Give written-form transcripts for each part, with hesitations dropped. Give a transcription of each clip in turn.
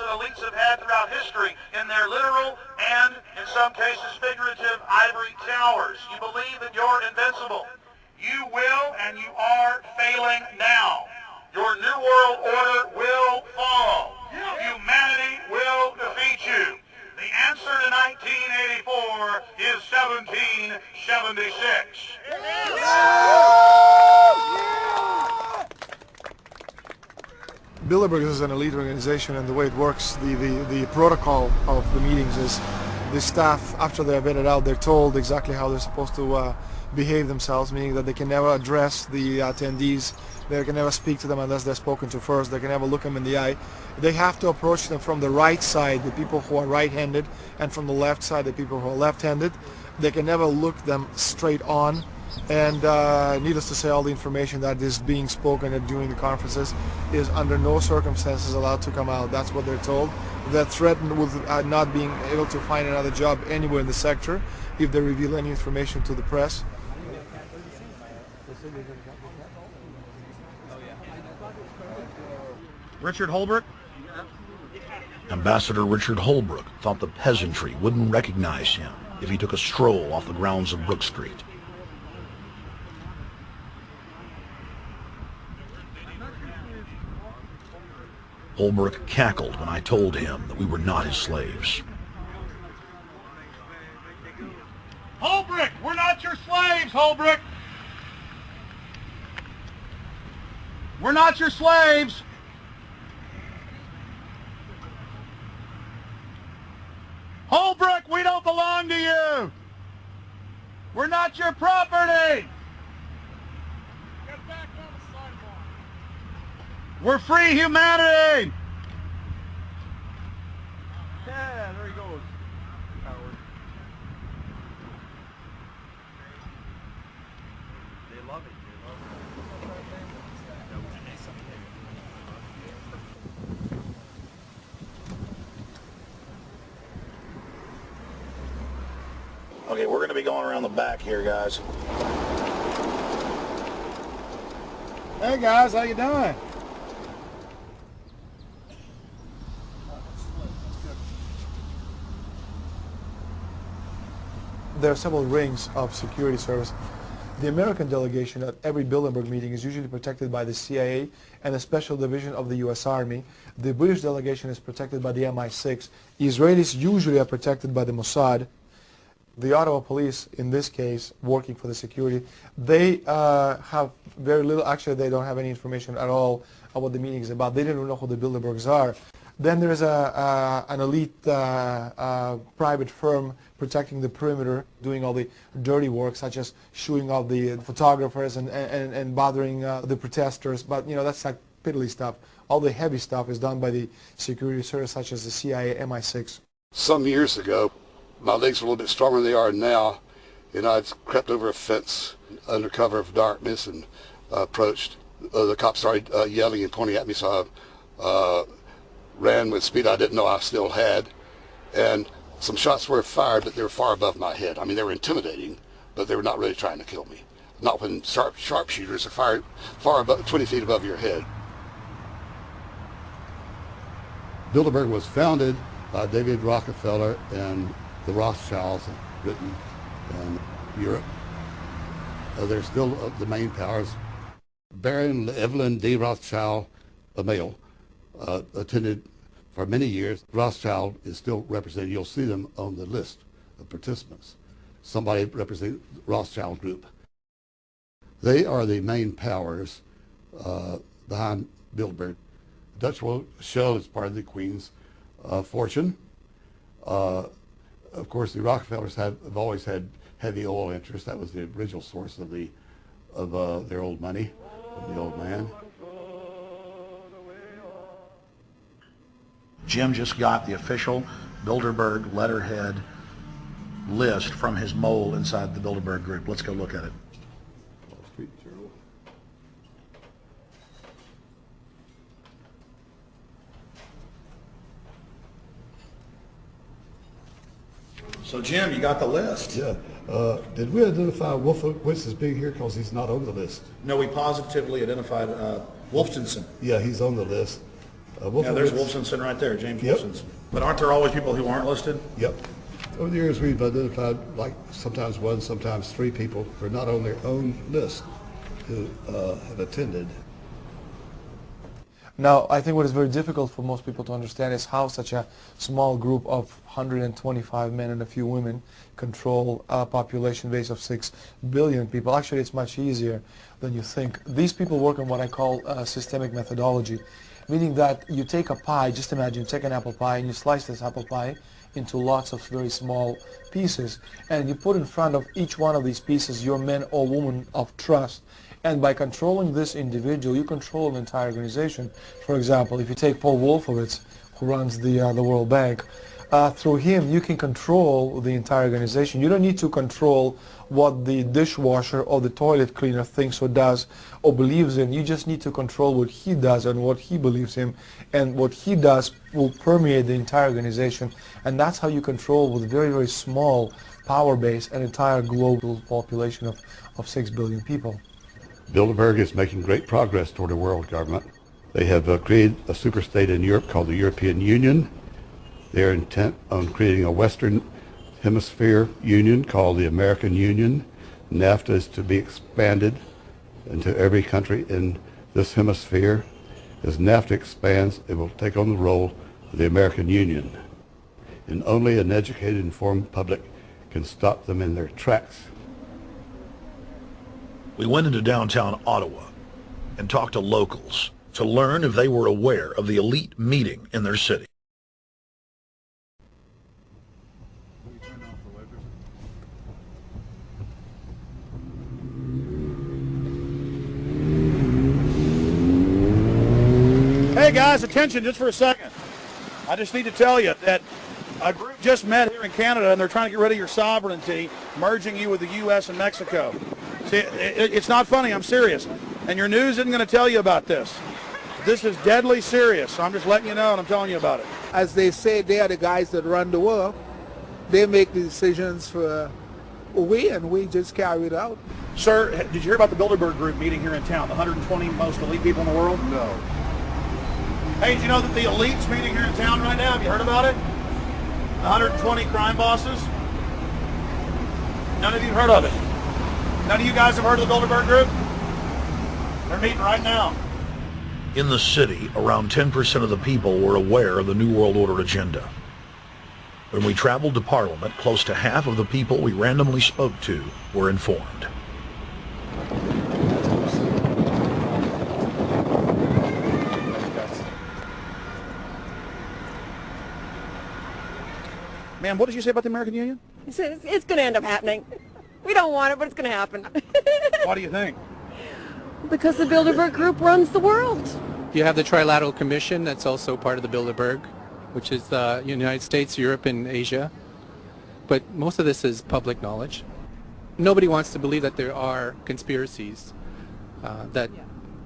that elites have had throughout history in their literal and, in some cases, figurative ivory towers. You believe that you're invincible. You will and you are failing now. Your New World Order will fall. Humanity will defeat you. The answer to 1984 is 1776. Bilderberg is an elite organization, and the way it works, the protocol of the meetings is the staff, after they're vetted out, they're told exactly how they're supposed to behave themselves, meaning that they can never address the attendees, they can never speak to them unless they're spoken to first, they can never look them in the eye. They have to approach them from the right side, the people who are right-handed, and from the left side, the people who are left-handed. They can never look them straight on, and needless to say, all the information that is being spoken during the conferences is under no circumstances allowed to come out. That's what they're told. They're threatened with not being able to find another job anywhere in the sector if they reveal any information to the press. Richard Holbrooke? Ambassador Richard Holbrooke thought the peasantry wouldn't recognize him if he took a stroll off the grounds of Brook Street. Holbrooke cackled when I told him that we were not his slaves. Holbrooke, we're not your slaves, Holbrooke! We're not your slaves! Holbrooke, we don't belong to you! We're not your property! Get back on the sidewalk! We're free humanity! Yeah, there he goes. Howard. They love it. Okay, we're going to be going around the back here, guys. Hey guys, how you doing? There are several rings of security service. The American delegation at every Bilderberg meeting is usually protected by the CIA and a special division of the U.S. Army. The British delegation is protected by the MI6. Israelis usually are protected by the Mossad. The Ottawa police, in this case, working for the security, they have very little, actually they don't have any information at all about what the meeting is about. They don't even know who the Bilderbergs are. Then there's an elite private firm protecting the perimeter, doing all the dirty work, such as shooing off the photographers and bothering the protesters. But, you know, that's like piddly stuff. All the heavy stuff is done by the security service, such as the CIA, MI6. Some years ago, my legs were a little bit stronger than they are now, and I'd crept over a fence under cover of darkness and approached. The cops started yelling and pointing at me, so I ran with speed I didn't know I still had, and some shots were fired, but they were far above my head. I mean, they were intimidating, but they were not really trying to kill me. Not when sharpshooters are fired far above, 20 feet above your head. Bilderberg was founded by David Rockefeller and the Rothschilds in Britain and Europe. They're still the main powers. Baron Evelyn D. Rothschild, a male, attended for many years. Rothschild is still represented. You'll see them on the list of participants. Somebody representing the Rothschild Group. They are the main powers behind Bilderberg. Dutch Shell is part of the Queen's fortune. Of course, the Rockefellers have always had heavy oil interests. That was the original source of their old money, of the old man. Jim just got the official Bilderberg letterhead list from his mole inside the Bilderberg Group. Let's go look at it. Wall Street Journal. So Jim, you got the list. Yeah. Did we identify Wolfowitz as being here because he's not on the list? No, we positively identified Wolftenson. Yeah, he's on the list. Yeah, there's Wolfson sitting right there, James Yep. Wolfson's. But aren't there always people who aren't listed? Yep. Over the years, we've identified like sometimes one, sometimes three people who are not on their own list who have attended. Now, I think what is very difficult for most people to understand is how such a small group of 125 men and a few women control a population base of 6 billion people. Actually, it's much easier than you think. These people work on what I call systemic methodology, meaning that you take a pie, just imagine you take an apple pie and you slice this apple pie into lots of very small pieces, and you put in front of each one of these pieces your men or women of trust. And by controlling this individual, you control an entire organization. For example, if you take Paul Wolfowitz, who runs the World Bank, through him you can control the entire organization. You don't need to control what the dishwasher or the toilet cleaner thinks or does or believes in. You just need to control what he does and what he believes in, and what he does will permeate the entire organization. And that's how you control, with a very, very small power base, an entire global population of 6 billion people. Bilderberg is making great progress toward a world government. They have created a superstate in Europe called the European Union. They are intent on creating a Western Hemisphere Union called the American Union. NAFTA is to be expanded into every country in this hemisphere. As NAFTA expands, it will take on the role of the American Union. And only an educated, informed public can stop them in their tracks. We went into downtown Ottawa and talked to locals to learn if they were aware of the elite meeting in their city. Hey guys, attention just for a second. I just need to tell you that a group just met here in Canada and they're trying to get rid of your sovereignty, merging you with the U.S. and Mexico. See, it's not funny, I'm serious. And your news isn't going to tell you about this. This is deadly serious, so I'm just letting you know and I'm telling you about it. As they say, they are the guys that run the world. They make the decisions for we, and we just carry it out. Sir, did you hear about the Bilderberg Group meeting here in town, the 120 most elite people in the world? No. Hey, did you know that the elite's meeting here in town right now? Have you heard about it? 120 crime bosses? None of you have heard of it? None of you guys have heard of the Bilderberg Group? They're meeting right now. In the city, around 10% of the people were aware of the New World Order agenda. When we traveled to Parliament, close to half of the people we randomly spoke to were informed. Ma'am, what did you say about the American Union? It's going to end up happening. We don't want it, but it's going to happen. Why do you think? Because the Bilderberg Group runs the world. You have the Trilateral Commission that's also part of the Bilderberg, which is the United States, Europe, and Asia. But most of this is public knowledge. Nobody wants to believe that there are conspiracies, that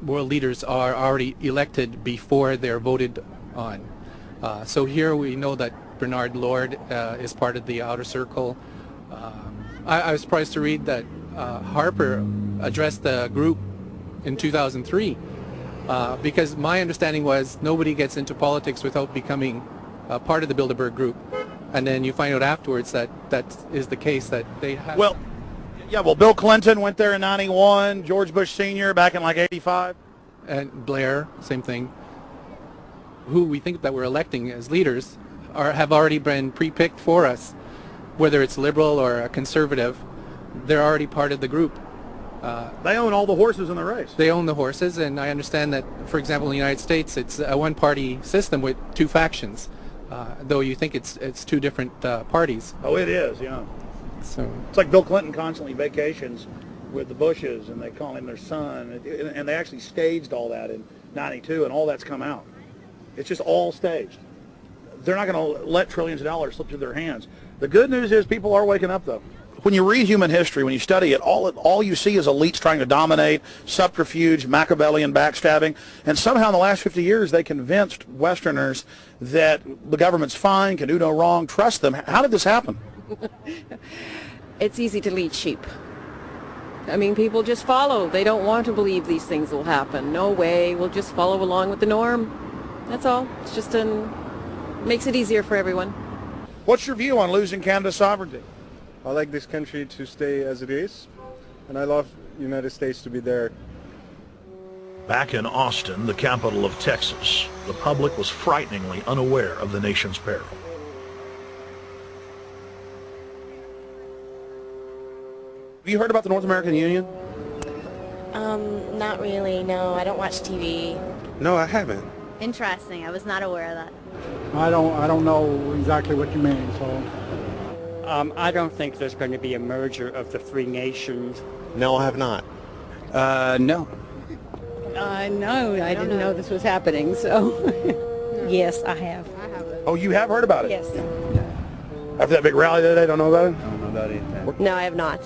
world leaders are already elected before they're voted on. So here we know that Bernard Lord is part of the outer circle. I was surprised to read that Harper addressed the group in 2003 because my understanding was nobody gets into politics without becoming part of the Bilderberg Group. And then you find out afterwards that that is the case, that they have... Well, yeah, well, Bill Clinton went there in 91, George Bush Sr. back in like 85. And Blair, same thing. Who we think that we're electing as leaders have already been pre-picked for us. Whether it's liberal or a conservative, they're already part of the group. They own all the horses in the race. They own the horses, and I understand that, for example, in the United States, it's a one-party system with two factions, though you think it's two different parties. Oh, it is, yeah. So it's like Bill Clinton constantly vacations with the Bushes, and they call him their son, and they actually staged all that in 92, and all that's come out. It's just all staged. They're not going to let trillions of dollars slip through their hands. The good news is people are waking up, though. When you read human history, when you study it, all you see is elites trying to dominate, subterfuge, Machiavellian backstabbing, and somehow in the last 50 years they convinced Westerners that the government's fine, can do no wrong, trust them. How did this happen? It's easy to lead sheep. I mean, people just follow. They don't want to believe these things will happen. No way. We'll just follow along with the norm. That's all. It's just makes it easier for everyone. What's your view on losing Canada's sovereignty? I like this country to stay as it is, and I love United States to be there. Back in Austin, the capital of Texas, the public was frighteningly unaware of the nation's peril. Have you heard about the North American Union? Not really, no. I don't watch TV. No, I haven't. Interesting. I was not aware of that. I don't know exactly what you mean, so. I don't think there's going to be a merger of the three nations. No, I have not. No. No, I didn't know this was happening, so. Yes, I have. Oh, you have heard about it? Yes. After that big rally that day, don't know about it? I don't know about anything. No, I have not.